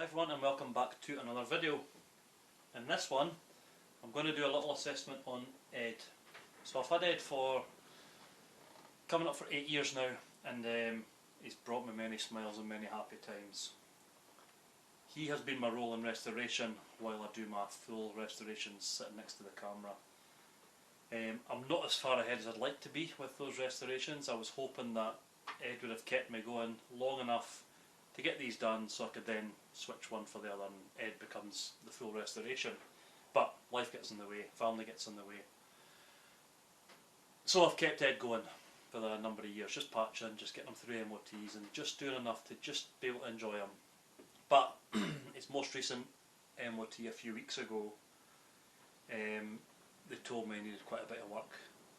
everyone, and welcome back to another video. In this one I'm going to do a little assessment on Ed. So I've had Ed for coming up for 8 years now, and he's brought me many smiles and many happy times. He has been my role in restoration while I do my full restorations sitting next to the camera. I'm not as far ahead as I'd like to be with those restorations. I was hoping that Ed would have kept me going long enough to get these done so I could then switch one for the other and Ed becomes the full restoration. But life gets in the way, family gets in the way. So I've kept Ed going for a number of years, just patching, just getting him through MOTs and just doing enough to just be able to enjoy him. But his most recent MOT a few weeks ago, they told me he needed quite a bit of work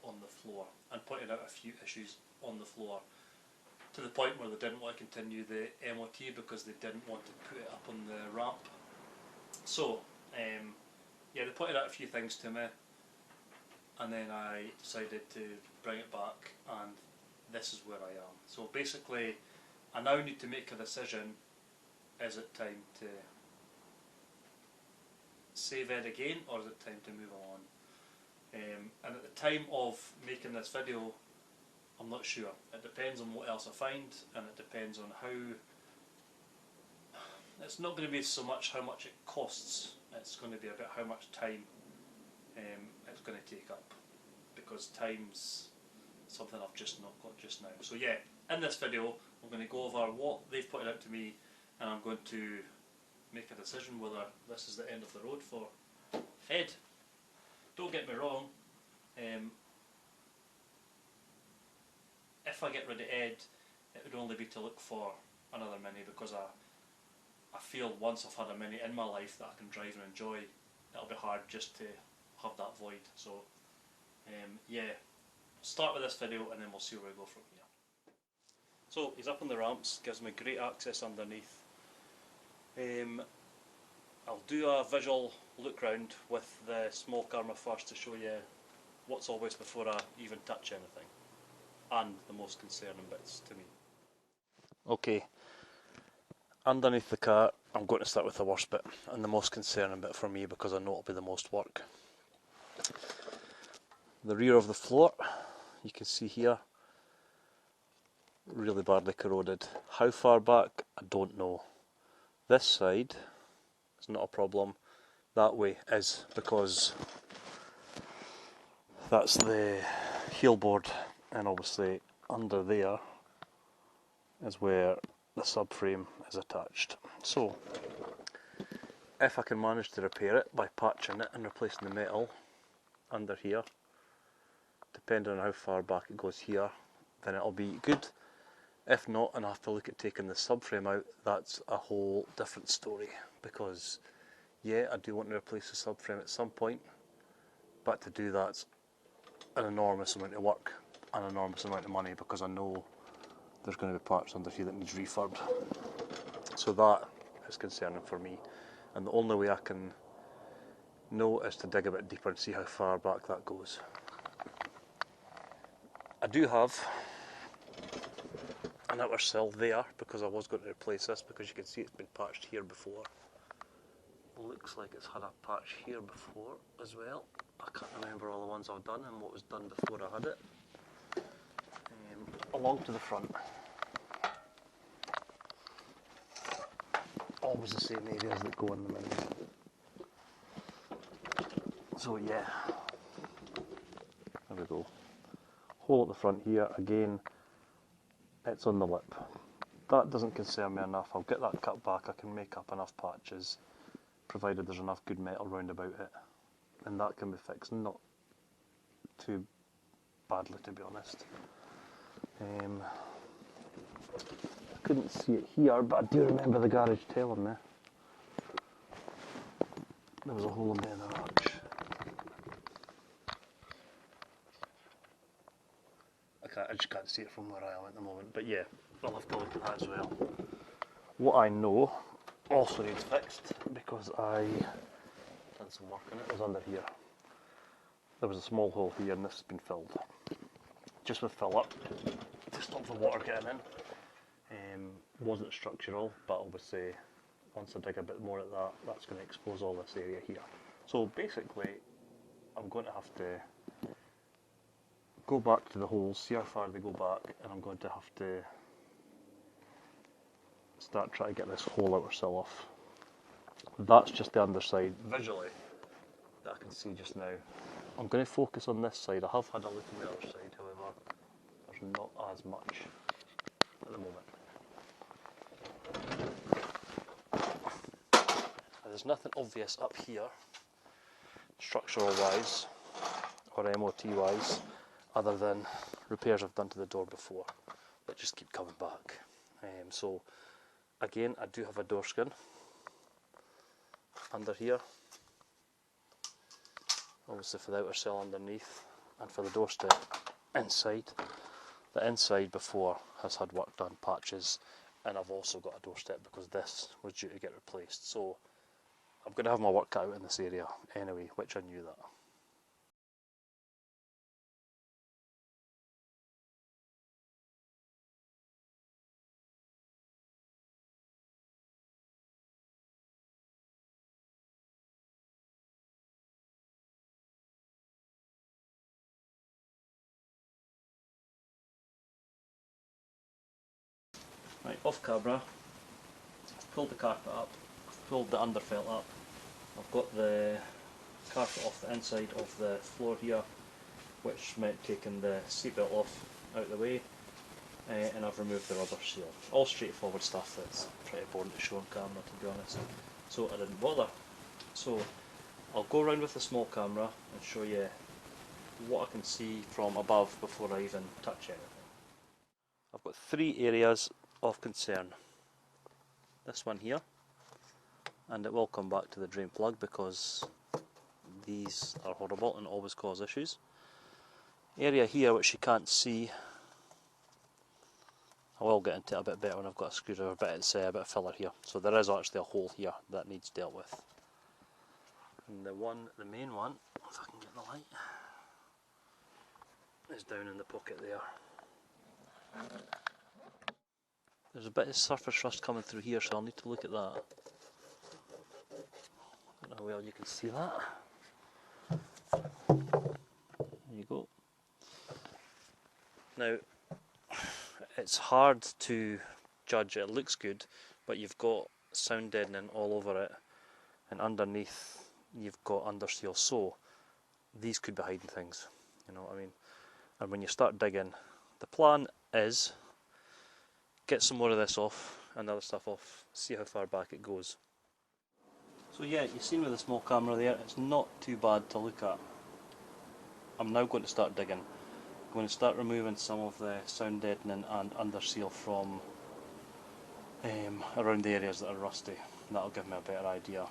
on the floor and pointed out a few issues on the floor, to the point where they didn't want to continue the MOT because they didn't want to put it up on the ramp. So yeah, they pointed out a few things to me, and then I decided to bring it back, and this is where I am. So basically I now need to make a decision. Is it time to save Ed again, or is it time to move on? And at the time of making this video, I'm not sure. It depends on what else I find, and it depends on how. It's not going to be so much how much it costs, it's going to be about how much time it's going to take up, because time's something I've just not got just now. So yeah, in this video I'm going to go over what they've pointed out to me, and I'm going to make a decision whether this is the end of the road for Ed. Don't get me wrong, if I get rid of Ed, it would only be to look for another Mini, because I feel once I've had a Mini in my life that I can drive and enjoy, it'll be hard just to have that void. So yeah, start with this video and then we'll see where we go from here. So he's up on the ramps, gives me great access underneath. I'll do a visual look round with the small camera first to show you what's always before I even touch anything, and the most concerning bits to me. Okay, underneath the car I'm going to start with the worst bit and the most concerning bit for me, because I know it'll be the most work. The rear of the floor, you can see here, really badly corroded. How far back, I don't know. This side is not a problem, that way is, because that's the heel board, and obviously under there is where the subframe is attached. So if I can manage to repair it by patching it and replacing the metal under here, depending on how far back it goes here, then it'll be good. If not, and I have to look at taking the subframe out, that's a whole different story, because yeah, I do want to replace the subframe at some point, but to do that's an enormous amount of work, an enormous amount of money, because I know there's going to be parts under here that needs refurbed. So that is concerning for me, and the only way I can know is to dig a bit deeper and see how far back that goes. I do have an outer sill there, because I was going to replace this, because you can see it's been patched here before. Looks like it's had a patch here before as well. I can't remember all the ones I've done and what was done before I had it. Along to the front, always the same areas that go in the Mini. So yeah, there we go. Hole at the front here, again, it's on the lip. That doesn't concern me enough. I'll get that cut back. I can make up enough patches, provided there's enough good metal round about it, and that can be fixed, not too badly, to be honest. I couldn't see it here, but I do remember the garage telling me there was a hole in the arch. I just can't see it from where I am at the moment, but yeah, I'll have to look at that as well. What I know also needs fixed, because I done some work on it, was under here. There was a small hole here and this has been filled. Just with fill up to stop the water getting in. Wasn't structural, but obviously once I dig a bit more at that, that's going to expose all this area here. So basically, I'm going to have to go back to the holes, see how far they go back, and I'm going to have to start trying to get this whole outer sill off. That's just the underside, visually, that I can see just now. I'm going to focus on this side. I have had a look on the other side, however, there's not as much at the moment. There's nothing obvious up here, structural wise or MOT wise, other than repairs I've done to the door before that just keep coming back. So again, I do have a door skin under here, obviously for the outer sill underneath, and for the door step inside. The inside before has had work done, patches, and I've also got a door step because this was due to get replaced. So I'm going to have my work cut out in this area anyway, which I knew that. Right, off camera, I've pulled the carpet up, I've pulled the underfelt up, I've got the carpet off the inside of the floor here, which meant taking the seatbelt off out of the way, and I've removed the rubber seal. All straightforward stuff that's pretty boring to show on camera, to be honest, so I didn't bother. So I'll go around with the small camera and show you what I can see from above before I even touch anything. I've got three areas of concern. This one here, and it will come back to the drain plug because these are horrible and always cause issues. Area here which you can't see, I will get into it a bit better when I've got a screwdriver, but it's a bit of filler here, so there is actually a hole here that needs dealt with. And the main one, if I can get the light, is down in the pocket there. There's a bit of surface rust coming through here, so I'll need to look at that. I don't know how well you can see that. There you go. Now, it's hard to judge. It looks good, but you've got sound deadening all over it, and underneath you've got underseal, so these could be hiding things, you know what I mean? And when you start digging, the plan is get some more of this off and other stuff off, see how far back it goes. So yeah, you've seen with the small camera there, it's not too bad to look at. I'm now going to start digging. I'm going to start removing some of the sound deadening and underseal from around the areas that are rusty. That'll give me a better idea.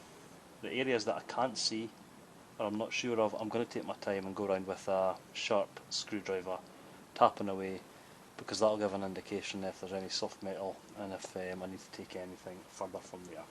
The areas that I can't see, or I'm not sure of, I'm going to take my time and go around with a sharp screwdriver, tapping away, because that'll give an indication if there's any soft metal and if I need to take anything further from there.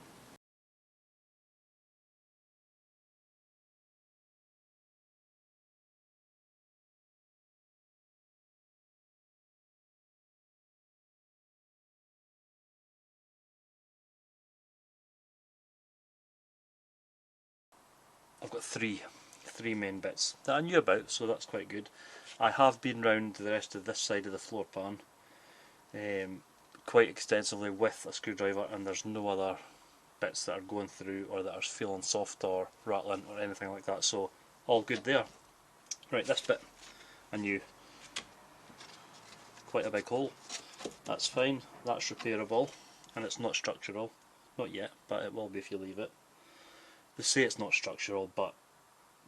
I've got three main bits that I knew about, so that's quite good. I have been round the rest of this side of the floor pan quite extensively with a screwdriver, and there's no other bits that are going through or that are feeling soft or rattling or anything like that, so all good there. Right, this bit I knew. Quite a big hole. That's fine, that's repairable, and it's not structural. Not yet, but it will be if you leave it. They say it's not structural, but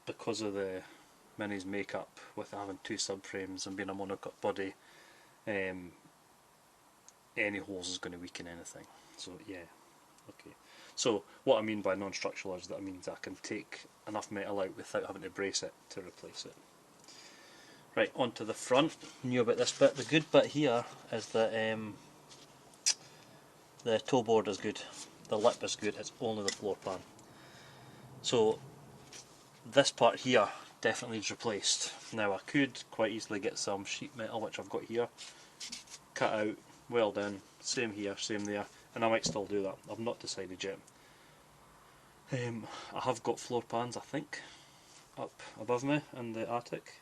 because of the Mini's makeup with having two subframes and being a monocoque body, any holes is going to weaken anything. So yeah, okay. So what I mean by non-structural is that it means I can take enough metal out without having to brace it to replace it. Right, onto the front. Knew about this bit. The good bit here is that the toe board is good, the lip is good, it's only the floor pan. So this part here definitely needs replaced. Now I could quite easily get some sheet metal, which I've got here, cut out, weld in, same here, same there, and I might still do that. I've not decided yet. I have got floor pans, I think, up above me in the attic.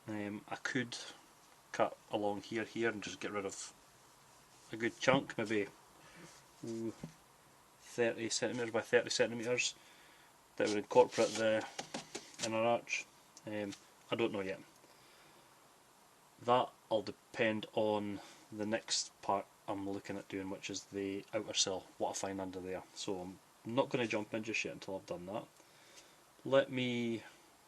I could cut along here and just get rid of a good chunk, maybe 30 centimetres by 30 centimetres, that would incorporate the inner arch. I don't know yet. That'll depend on the next part I'm looking at doing, which is the outer sill, what I find under there. So I'm not going to jump in just yet until I've done that. Let me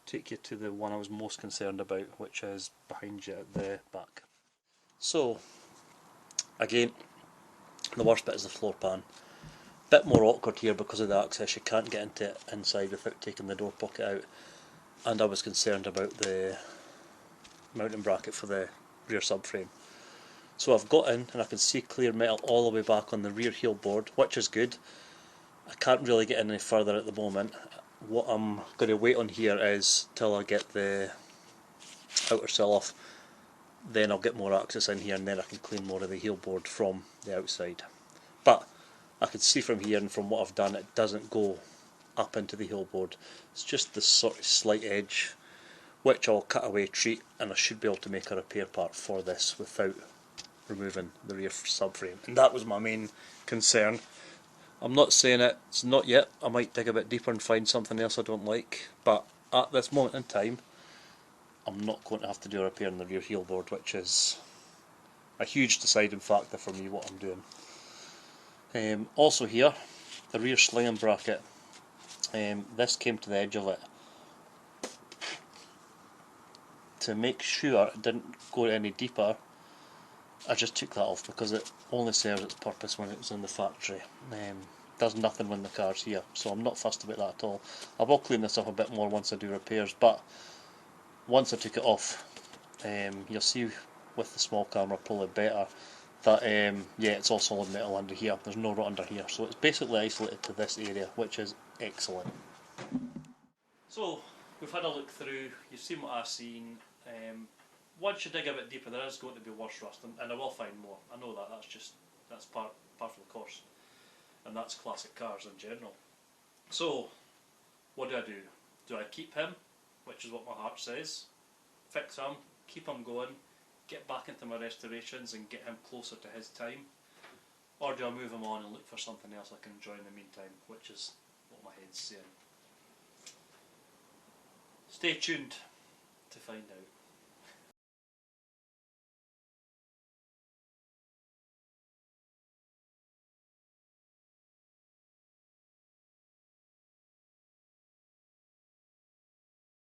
take you to the one I was most concerned about, which is behind you at the back. So, again, the worst bit is the floor pan. Bit more awkward here because of the access, you can't get into it inside without taking the door pocket out, and I was concerned about the mounting bracket for the rear subframe. So I've got in and I can see clear metal all the way back on the rear heel board, which is good. I can't really get in any further at the moment. What I'm going to wait on here is till I get the outer sill off, then I'll get more access in here and then I can clean more of the heel board from the outside. But I can see from here and from what I've done, it doesn't go up into the heel board. It's just this sort of slight edge, which I'll cut away, treat, and I should be able to make a repair part for this without removing the rear subframe. And that was my main concern. I'm not saying it's not yet. I might dig a bit deeper and find something else I don't like, but at this moment in time I'm not going to have to do a repair on the rear heel board, which is a huge deciding factor for me what I'm doing. Also here, the rear slinging bracket, this came to the edge of it. To make sure it didn't go any deeper, I just took that off because it only serves its purpose when it was in the factory. Does nothing when the car's here, so I'm not fussed about that at all. I will clean this up a bit more once I do repairs, but once I took it off, you'll see with the small camera probably better that yeah, it's all solid metal under here. There's no rot under here, so it's basically isolated to this area, which is excellent. So we've had a look through. You've seen what I've seen. Once you dig a bit deeper, there is going to be worse rust, and I will find more. I know that. That's part of the course, and that's classic cars in general. So, what do? Do I keep him, which is what my heart says, fix him, keep him going, get back into my restorations and get him closer to his time, or do I move him on and look for something else I can enjoy in the meantime, which is what my head's saying. Stay tuned to find out.